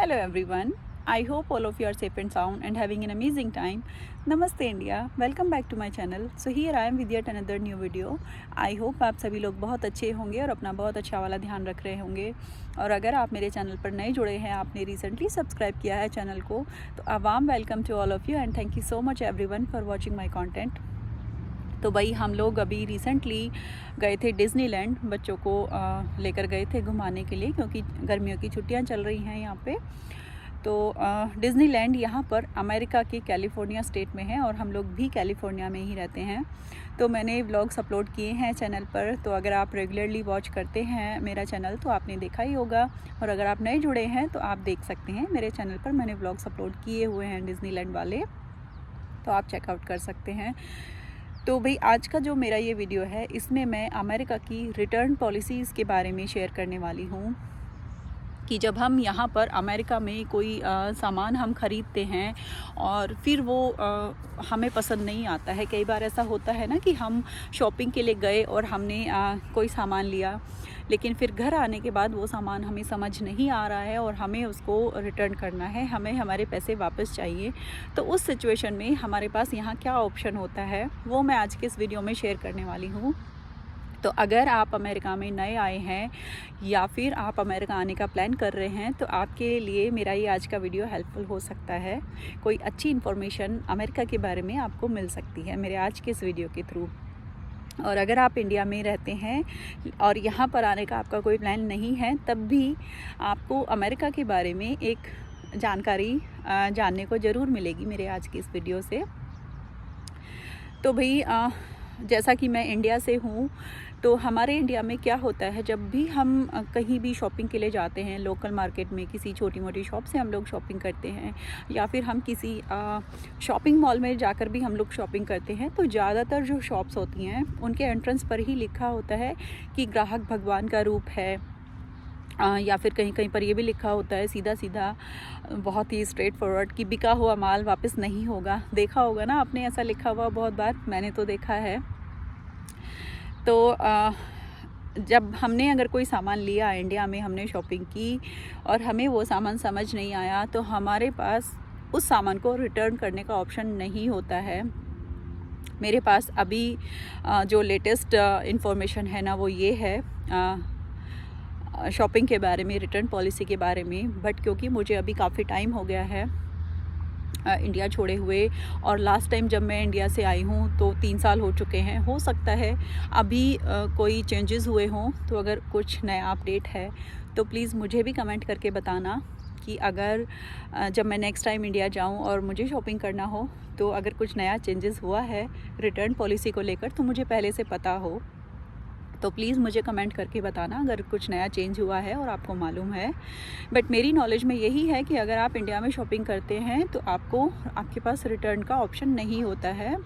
Hello everyone. I hope all of you are safe and sound and having an amazing time. Namaste India. Welcome back to my channel. So here I am with yet another new video. I hope आप सभी लोग बहुत अच्छे होंगे और अपना बहुत अच्छा वाला ध्यान रख रहे होंगे। और अगर आप मेरे चैनल पर नए जुड़े हैं, आपने रिसेंटली सब्सक्राइब किया है चैनल को, तो a warm welcome to all of you and thank you so much everyone for watching my content. तो भाई हम लोग अभी रिसेंटली गए थे डिज़नीलैंड, बच्चों को लेकर गए थे घुमाने के लिए क्योंकि गर्मियों की छुट्टियां चल रही हैं यहाँ पे। तो डिज़नीलैंड यहाँ पर अमेरिका के कैलिफोर्निया स्टेट में है और हम लोग भी कैलिफोर्निया में ही रहते हैं। तो मैंने व्लॉग्स अपलोड किए हैं चैनल पर, तो अगर आप रेगुलरली वॉच करते हैं मेरा चैनल तो आपने देखा ही होगा, और अगर आप नए जुड़े हैं तो आप देख सकते हैं मेरे चैनल पर मैंने व्लॉग्स अपलोड किए हुए हैं डिज़नीलैंड वाले, तो आप चेकआउट कर सकते हैं। तो भाई आज का जो मेरा ये वीडियो है इसमें मैं अमेरिका की रिटर्न पॉलिसीज़ के बारे में शेयर करने वाली हूँ कि जब हम यहाँ पर अमेरिका में कोई सामान हम ख़रीदते हैं और फिर वो हमें पसंद नहीं आता है। कई बार ऐसा होता है ना कि हम शॉपिंग के लिए गए और हमने कोई सामान लिया, लेकिन फिर घर आने के बाद वो सामान हमें समझ नहीं आ रहा है और हमें उसको रिटर्न करना है, हमें हमारे पैसे वापस चाहिए। तो उस सिचुएशन में हमारे पास यहाँ क्या ऑप्शन होता है वो मैं आज के इस वीडियो में शेयर करने वाली हूँ। तो अगर आप अमेरिका में नए आए हैं या फिर आप अमेरिका आने का प्लान कर रहे हैं तो आपके लिए मेरा ये आज का वीडियो हेल्पफुल हो सकता है। कोई अच्छी इन्फॉर्मेशन अमेरिका के बारे में आपको मिल सकती है मेरे आज के इस वीडियो के थ्रू। और अगर आप इंडिया में रहते हैं और यहाँ पर आने का आपका कोई प्लान नहीं है, तब भी आपको अमेरिका के बारे में एक जानकारी जानने को ज़रूर मिलेगी मेरे आज की इस वीडियो से। तो भाई जैसा कि मैं इंडिया से हूँ, तो हमारे इंडिया में क्या होता है, जब भी हम कहीं भी शॉपिंग के लिए जाते हैं, लोकल मार्केट में किसी छोटी मोटी शॉप से हम लोग शॉपिंग करते हैं या फिर हम किसी शॉपिंग मॉल में जाकर भी हम लोग शॉपिंग करते हैं, तो ज़्यादातर जो शॉप्स होती हैं उनके एंट्रेंस पर ही लिखा होता है कि ग्राहक भगवान का रूप है, या फिर कहीं कहीं पर ये भी लिखा होता है सीधा सीधा, बहुत ही स्ट्रेट फॉरवर्ड, कि बिका हुआ माल वापस नहीं होगा। देखा होगा ना आपने ऐसा लिखा हुआ बहुत बार, मैंने तो देखा है। तो जब हमने अगर कोई सामान लिया इंडिया में, हमने शॉपिंग की और हमें वो सामान समझ नहीं आया, तो हमारे पास उस सामान को रिटर्न करने का ऑप्शन नहीं होता है। मेरे पास अभी जो लेटेस्ट इंफॉर्मेशन है ना वो ये है शॉपिंग के बारे में, रिटर्न पॉलिसी के बारे में। बट क्योंकि मुझे अभी काफ़ी टाइम हो गया है इंडिया छोड़े हुए, और लास्ट टाइम जब मैं इंडिया से आई हूँ तो 3 साल हो चुके हैं, हो सकता है अभी कोई चेंजेस हुए हों। तो अगर कुछ नया अपडेट है तो प्लीज़ मुझे भी कमेंट करके बताना कि अगर जब मैं नेक्स्ट टाइम इंडिया जाऊँ और मुझे शॉपिंग करना हो तो अगर कुछ नया चेंजेस हुआ है रिटर्न पॉलिसी को लेकर तो मुझे पहले से पता हो। तो प्लीज़ मुझे कमेंट करके बताना अगर कुछ नया चेंज हुआ है और आपको मालूम है। बट मेरी नॉलेज में यही है कि अगर आप इंडिया में शॉपिंग करते हैं तो आपके पास रिटर्न का ऑप्शन नहीं होता है।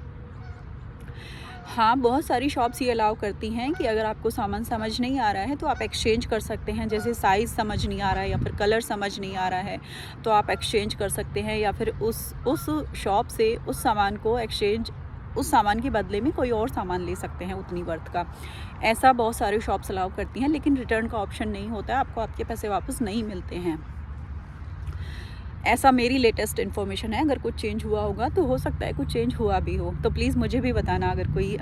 हाँ, बहुत सारी शॉप्स ये अलाउ करती हैं कि अगर आपको सामान समझ नहीं आ रहा है तो आप एक्सचेंज कर सकते हैं। जैसे साइज़ समझ नहीं आ रहा है या फिर कलर समझ नहीं आ रहा है तो आप एक्सचेंज कर सकते हैं, या फिर उस शॉप से उस सामान के बदले में कोई और सामान ले सकते हैं उतनी वर्थ का। ऐसा बहुत सारे शॉप्स अलाउ करती हैं, लेकिन रिटर्न का ऑप्शन नहीं होता है, आपको आपके पैसे वापस नहीं मिलते हैं। ऐसा मेरी लेटेस्ट इन्फॉर्मेशन है। अगर कुछ चेंज हुआ होगा तो हो सकता है कुछ चेंज हुआ भी हो, तो प्लीज़ मुझे भी बताना अगर कोई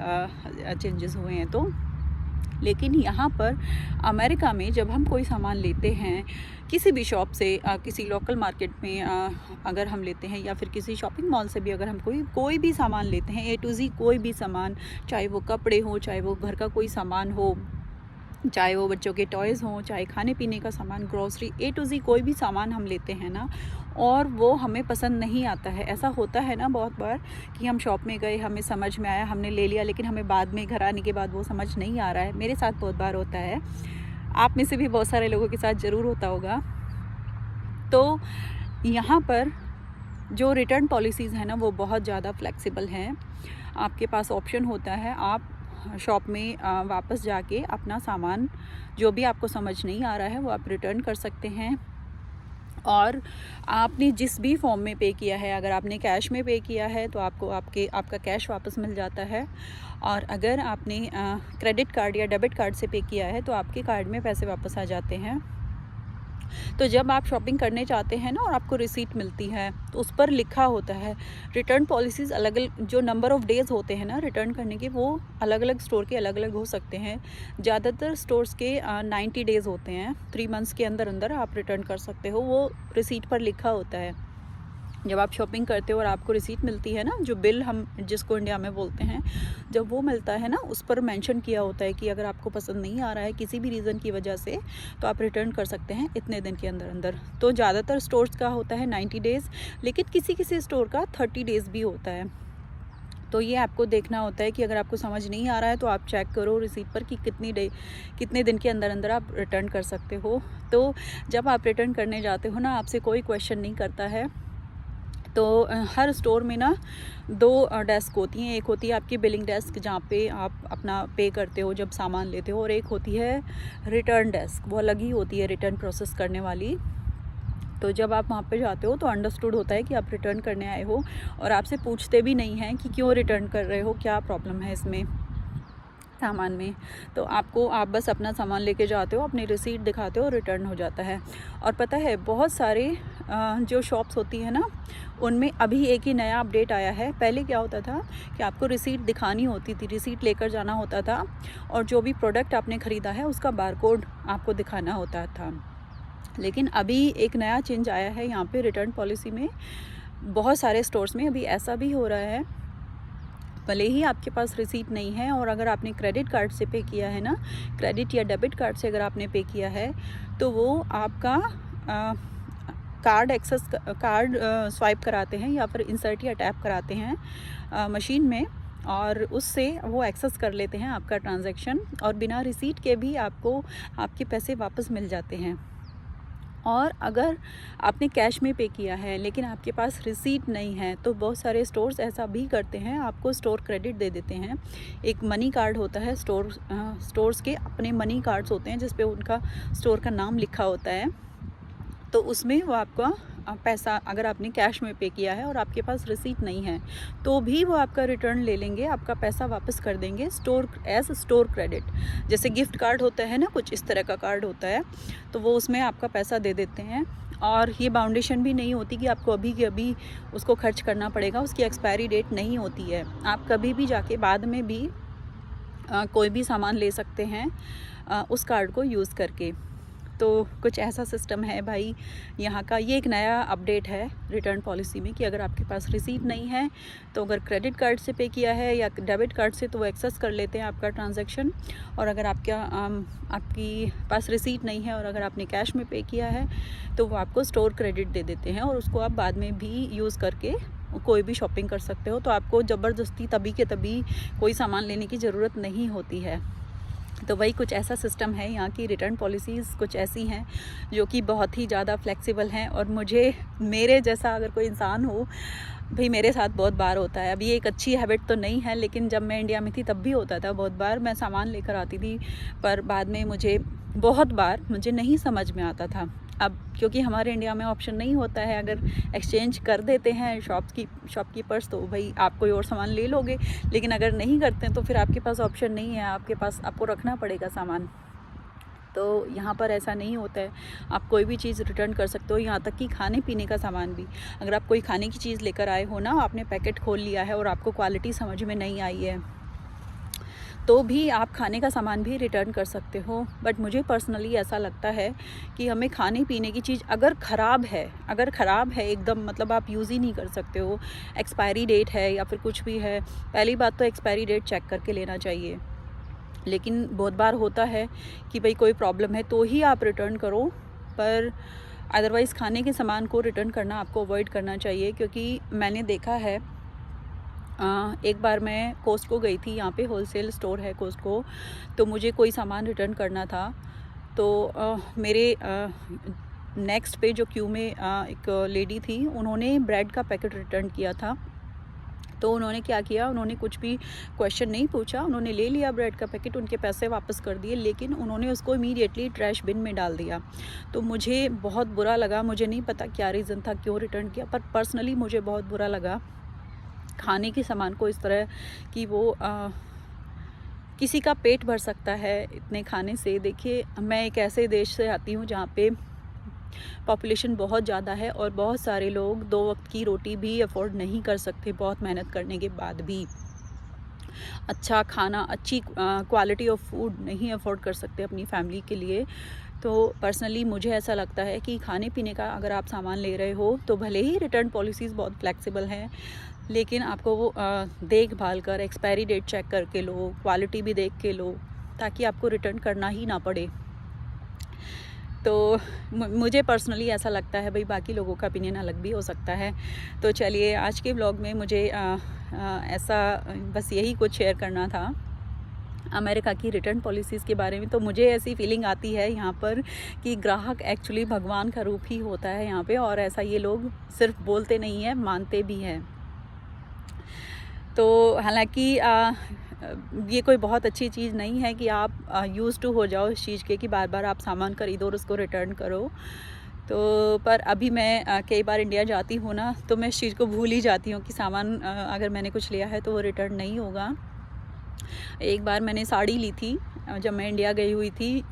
चेंजेस हुए हैं तो। लेकिन यहाँ पर अमेरिका में जब हम कोई सामान लेते हैं किसी भी शॉप से, किसी लोकल मार्केट में अगर हम लेते हैं या फिर किसी शॉपिंग मॉल से भी अगर हम कोई भी सामान लेते हैं, A to Z कोई भी सामान, चाहे वो कपड़े हो, चाहे वो घर का कोई सामान हो, चाहे वो बच्चों के टॉयज़ हों, चाहे खाने पीने का सामान, ग्रॉसरी, A to Z कोई भी सामान हम लेते हैं ना और वो हमें पसंद नहीं आता है। ऐसा होता है ना बहुत बार कि हम शॉप में गए, हमें समझ में आया, हमने ले लिया, लेकिन हमें बाद में घर आने के बाद वो समझ नहीं आ रहा है। मेरे साथ बहुत बार होता है, आप में से भी बहुत सारे लोगों के साथ ज़रूर होता होगा। तो यहाँ पर जो रिटर्न पॉलिसीज़ हैं ना वो बहुत ज़्यादा फ्लेक्सिबल हैं। आपके पास ऑप्शन होता है, आप शॉप में वापस जाके अपना सामान जो भी आपको समझ नहीं आ रहा है वो आप रिटर्न कर सकते हैं। और आपने जिस भी फॉर्म में पे किया है, अगर आपने कैश में पे किया है तो आपका कैश वापस मिल जाता है, और अगर आपने क्रेडिट कार्ड या डेबिट कार्ड से पे किया है तो आपके कार्ड में पैसे वापस आ जाते हैं। तो जब आप शॉपिंग करने जाते हैं ना और आपको रिसीट मिलती है तो उस पर लिखा होता है रिटर्न पॉलिसीज़। अलग अलग जो नंबर ऑफ़ डेज़ होते हैं ना रिटर्न करने के, वो अलग अलग स्टोर के अलग अलग हो सकते हैं। ज़्यादातर स्टोर्स के 90 डेज़ होते हैं, 3 मंथ्स के अंदर अंदर आप रिटर्न कर सकते हो, वो रिसीट पर लिखा होता है। जब आप शॉपिंग करते हो और आपको रिसीट मिलती है ना, जो बिल हम जिसको इंडिया में बोलते हैं, जब वो मिलता है ना उस पर मेंशन किया होता है कि अगर आपको पसंद नहीं आ रहा है किसी भी रीज़न की वजह से, तो आप रिटर्न कर सकते हैं इतने दिन के अंदर अंदर। तो ज़्यादातर स्टोर्स का होता है 90 डेज़, लेकिन किसी किसी स्टोर का 30 डेज़ भी होता है। तो ये आपको देखना होता है कि अगर आपको समझ नहीं आ रहा है तो आप चेक करो रिसीट पर कि कितने दिन के अंदर अंदर आप रिटर्न कर सकते हो। तो जब आप रिटर्न करने जाते हो ना, आपसे कोई क्वेश्चन नहीं करता है। तो हर स्टोर में ना 2 डेस्क होती हैं। एक होती है आपकी बिलिंग डेस्क जहाँ पे आप अपना पे करते हो जब सामान लेते हो, और एक होती है रिटर्न डेस्क, वो अलग ही होती है रिटर्न प्रोसेस करने वाली। तो जब आप वहाँ पे जाते हो तो अंडरस्टूड होता है कि आप रिटर्न करने आए हो, और आपसे पूछते भी नहीं हैं कि क्यों रिटर्न कर रहे हो, क्या प्रॉब्लम है इसमें सामान में। तो आप बस अपना सामान लेके जाते हो, अपनी रिसीट दिखाते हो और रिटर्न हो जाता है। और पता है बहुत सारे जो शॉप्स होती है ना, उनमें अभी एक ही नया अपडेट आया है। पहले क्या होता था कि आपको रिसीट दिखानी होती थी, रिसीट लेकर जाना होता था, और जो भी प्रोडक्ट आपने ख़रीदा है उसका बारकोड आपको दिखाना होता था। लेकिन अभी एक नया चेंज आया है यहाँ पे रिटर्न पॉलिसी में। बहुत सारे स्टोर्स में अभी ऐसा भी हो रहा है, भले ही आपके पास रिसीट नहीं है और अगर आपने क्रेडिट कार्ड से पे किया है ना, क्रेडिट या डेबिट कार्ड से अगर आपने पे किया है, तो वो आपका कार्ड स्वाइप कराते हैं या फिर इंसर्ट या टैप कराते हैं मशीन में, और उससे वो एक्सेस कर लेते हैं आपका ट्रांजैक्शन, और बिना रिसीट के भी आपको आपके पैसे वापस मिल जाते हैं। और अगर आपने कैश में पे किया है लेकिन आपके पास रिसीट नहीं है, तो बहुत सारे स्टोर्स ऐसा भी करते हैं, आपको स्टोर क्रेडिट दे देते हैं। एक मनी कार्ड होता है, स्टोर्स के अपने मनी कार्ड्स होते हैं जिस पे उनका स्टोर का नाम लिखा होता है। तो उसमें वो आपका पैसा, अगर आपने कैश में पे किया है और आपके पास रिसीट नहीं है, तो भी वो आपका रिटर्न ले लेंगे, आपका पैसा वापस कर देंगे स्टोर क्रेडिट। जैसे गिफ्ट कार्ड होता है ना, कुछ इस तरह का कार्ड होता है, तो वो उसमें आपका पैसा दे देते हैं। और ये बाउंडेशन भी नहीं होती कि आपको अभी के अभी उसको खर्च करना पड़ेगा, उसकी एक्सपायरी डेट नहीं होती है। आप कभी भी जाके बाद में भी कोई भी सामान ले सकते हैं उस कार्ड को यूज़ करके। तो कुछ ऐसा सिस्टम है भाई यहाँ का। ये एक नया अपडेट है रिटर्न पॉलिसी में कि अगर आपके पास रिसीट नहीं है, तो अगर क्रेडिट कार्ड से पे किया है या डेबिट कार्ड से, तो वो एक्सेस कर लेते हैं आपका ट्रांजैक्शन। और अगर आपकी पास रिसीट नहीं है और अगर आपने कैश में पे किया है, तो वो आपको स्टोर क्रेडिट दे देते हैं, और उसको आप बाद में भी यूज़ करके कोई भी शॉपिंग कर सकते हो। तो आपको ज़बरदस्ती तभी के तभी कोई सामान लेने की ज़रूरत नहीं होती है। तो वही कुछ ऐसा सिस्टम है, यहाँ की रिटर्न पॉलिसीज़ कुछ ऐसी हैं जो कि बहुत ही ज़्यादा फ्लेक्सिबल हैं। और मेरे जैसा अगर कोई इंसान हो, भाई मेरे साथ बहुत बार होता है। अब ये एक अच्छी हैबिट तो नहीं है, लेकिन जब मैं इंडिया में थी तब भी होता था। बहुत बार मैं सामान लेकर आती थी, पर बाद में बहुत बार मुझे नहीं समझ में आता था। अब क्योंकि हमारे इंडिया में ऑप्शन नहीं होता है, अगर एक्सचेंज कर देते हैं शॉपकीपर्स, तो भाई आप कोई और सामान ले लोगे, लेकिन अगर नहीं करते हैं तो फिर आपके पास ऑप्शन नहीं है, आपको रखना पड़ेगा सामान। तो यहाँ पर ऐसा नहीं होता है, आप कोई भी चीज़ रिटर्न कर सकते हो, यहाँ तक कि खाने पीने का सामान भी। अगर आप कोई खाने की चीज़ लेकर आए हो ना, आपने पैकेट खोल लिया है और आपको क्वालिटी समझ में नहीं आई है, तो भी आप खाने का सामान भी रिटर्न कर सकते हो। बट मुझे पर्सनली ऐसा लगता है कि हमें खाने पीने की चीज़ अगर ख़राब है एकदम, मतलब आप यूज़ ही नहीं कर सकते हो, एक्सपायरी डेट है या फिर कुछ भी है, पहली बात तो एक्सपायरी डेट चेक करके लेना चाहिए। लेकिन बहुत बार होता है कि भाई कोई प्रॉब्लम है तो ही आप रिटर्न करो, पर अदरवाइज़ खाने के सामान को रिटर्न करना आपको अवॉइड करना चाहिए। क्योंकि मैंने देखा है, एक बार मैं कॉस्टको गई थी, यहाँ पे होलसेल स्टोर है कॉस्टको, तो मुझे कोई सामान रिटर्न करना था। तो मेरे नेक्स्ट पे जो क्यू में एक लेडी थी, उन्होंने ब्रेड का पैकेट रिटर्न किया था। तो उन्होंने क्या किया, उन्होंने कुछ भी क्वेश्चन नहीं पूछा, उन्होंने ले लिया ब्रेड का पैकेट, उनके पैसे वापस कर दिए, लेकिन उन्होंने उसको इमीडिएटली ट्रैश बिन में डाल दिया। तो मुझे बहुत बुरा लगा, मुझे नहीं पता क्या रीज़न था क्यों रिटर्न किया, पर पर्सनली मुझे बहुत बुरा लगा खाने के सामान को इस तरह कि वो किसी का पेट भर सकता है इतने खाने से। देखिए, मैं एक ऐसे देश से आती हूँ जहाँ पे पॉपुलेशन बहुत ज़्यादा है और बहुत सारे लोग 2 वक्त की रोटी भी अफोर्ड नहीं कर सकते बहुत मेहनत करने के बाद भी। अच्छा खाना, अच्छी क्वालिटी ऑफ फूड नहीं अफोर्ड कर सकते अपनी फैमिली के लिए। तो पर्सनली मुझे ऐसा लगता है कि खाने पीने का अगर आप सामान ले रहे हो तो भले ही रिटर्न पॉलिसीज़ बहुत फ्लेक्सिबल हैं, लेकिन आपको वो देखभाल कर एक्सपायरी डेट चेक करके लो, क्वालिटी भी देख के लो, ताकि आपको रिटर्न करना ही ना पड़े। तो मुझे पर्सनली ऐसा लगता है, भाई बाकी लोगों का ओपिनियन अलग भी हो सकता है। तो चलिए आज के ब्लॉग में मुझे ऐसा बस यही कुछ शेयर करना था अमेरिका की रिटर्न पॉलिसीज़ के बारे में। तो मुझे ऐसी फीलिंग आती है यहाँ पर कि ग्राहक एक्चुअली भगवान का रूप ही होता है यहाँ पे, और ऐसा ये लोग सिर्फ बोलते नहीं हैं, मानते भी हैं। तो हालांकि ये कोई बहुत अच्छी चीज़ नहीं है कि आप यूज़ टू हो जाओ इस चीज़ के कि बार बार आप सामान खरीदो और उसको रिटर्न करो। तो पर अभी मैं कई बार इंडिया जाती हूँ ना, तो मैं इस चीज़ को भूल ही जाती हूँ कि सामान अगर मैंने कुछ लिया है तो वो रिटर्न नहीं होगा। एक बार मैंने साड़ी ली थी जब मैं इंडिया गई हुई थी,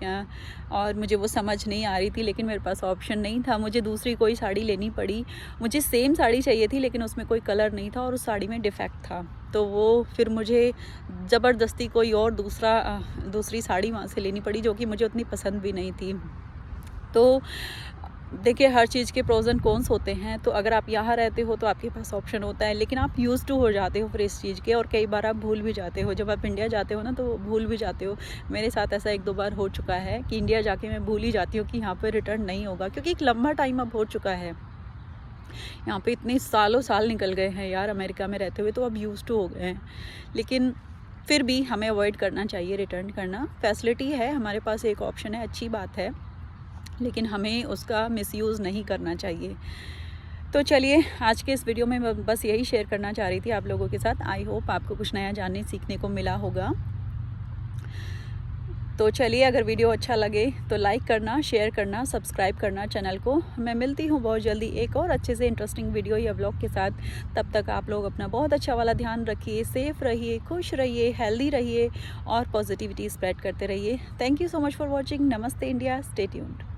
और मुझे वो समझ नहीं आ रही थी, लेकिन मेरे पास ऑप्शन नहीं था, मुझे दूसरी कोई साड़ी लेनी पड़ी। मुझे सेम साड़ी चाहिए थी लेकिन उसमें कोई कलर नहीं था और उस साड़ी में डिफ़ेक्ट था। तो वो फिर मुझे ज़बरदस्ती कोई और दूसरी साड़ी वहाँ से लेनी पड़ी, जो कि मुझे उतनी पसंद भी नहीं थी। तो देखिए हर चीज़ के प्रोज़ एंड कॉन्स होते हैं। तो अगर आप यहाँ रहते हो तो आपके पास ऑप्शन होता है, लेकिन आप यूज़ टू हो जाते हो फिर इस चीज़ के, और कई बार आप भूल भी जाते हो। जब आप इंडिया जाते हो ना तो भूल भी जाते हो। मेरे साथ ऐसा 1-2 बार हो चुका है कि इंडिया जाके मैं भूल ही जाती हूँ कि यहाँ पर रिटर्न नहीं होगा, क्योंकि एक लंबा टाइम अब हो चुका है। यहाँ पे इतने सालों साल निकल गए हैं यार अमेरिका में रहते हुए, तो अब यूज़ टू हो गए हैं। लेकिन फिर भी हमें अवॉइड करना चाहिए रिटर्न करना। फैसिलिटी है हमारे पास, एक ऑप्शन है, अच्छी बात है, लेकिन हमें उसका मिसयूज़ नहीं करना चाहिए। तो चलिए आज के इस वीडियो में मैं बस यही शेयर करना चाह रही थी आप लोगों के साथ। आई होप आपको कुछ नया जानने सीखने को मिला होगा। तो चलिए अगर वीडियो अच्छा लगे तो लाइक करना, शेयर करना, सब्सक्राइब करना चैनल को। मैं मिलती हूँ बहुत जल्दी एक और अच्छे से इंटरेस्टिंग वीडियो या ब्लॉग के साथ। तब तक आप लोग अपना बहुत अच्छा वाला ध्यान रखिए, सेफ़ रहिए, खुश रहिए, हेल्दी रहिए और पॉजिटिविटी स्प्रेड करते रहिए। Thank you so much for watching. नमस्ते इंडिया, स्टे ट्यून्ड।